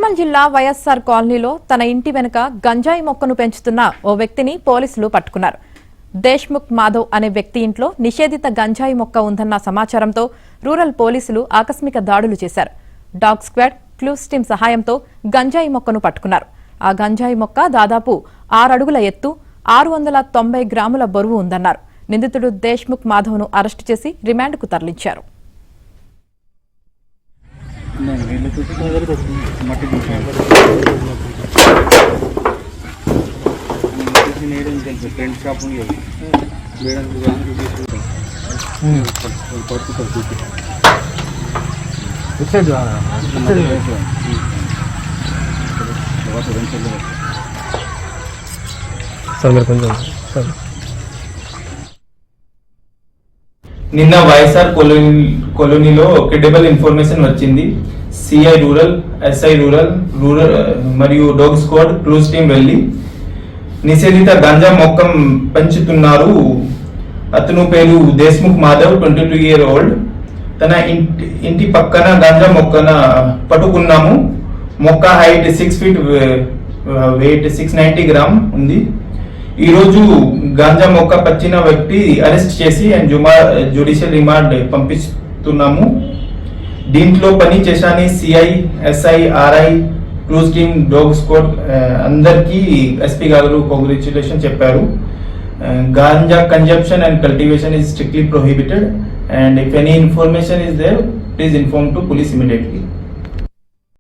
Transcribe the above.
నిర్మల్ జిల్లా వైఎస్ఆర్ కాలనీలో తన ఇంటి వెనుక గంజాయి మొక్కను పెంచుతున్న ఓ వ్యక్తిని పోలీసులు పట్టుకున్నారు. దేశ్ముఖ్ మాధవ్ అనే వ్యక్తి ఇంట్లో నిషేధిత గంజాయి మొక్క ఉందన్న సమాచారంతో రూరల్ పోలీసులు ఆకస్మిక దాడులు చేశారు. డాగ్ స్క్వాడ్, క్లూస్ టీమ్ సహాయంతో గంజాయి మొక్కను పట్టుకున్నారు. ఆ గంజాయి మొక్క దాదాపు 6 అడుగుల ఎత్తు, 690 గ్రాముల బరువు ఉందన్నారు. నిందితుడు దేశ్ముఖ్ మాధవ్ను అరెస్టు చేసి రిమాండ్కు తరలించారు. నిన్న వైఎస్ఆర్ కాలనీలో క్రెడిబుల్ ఇన్ఫర్మేషన్ వచ్చింది. సిఐ రూరల్, ఎస్ఐ రూరల్ మరియు డాగ్ స్క్వాడ్, క్లూస్ టీం వెళ్లి నిషేధిత గంజా మొక్క పెంచుతున్నారు. అతను పేరు దేశ్ముఖ్ మాధవ్, 22 year old. తన ఇంటి పక్కన గంజా మొక్కన పట్టుకున్నాము. మొక్క హైట్ 6 feet, వెయిట్ 690 గ్రామ్ ఉంది. ఈ రోజు గాంజా మొక్క పచ్చిన వ్యక్తి అరెస్ట్ చేసి జ్యుడిషియల్ రిమాండ్ పంపిస్తున్నాము. దీంట్లో పని చేశాని CI, SI, RI, clues team, dog squad అందరికీ ఎస్పీ గారు కంగ్రాచులేషన్ చెప్పారు. Ganja consumption and cultivation is strictly prohibited, and if any information is there, please inform to police immediately.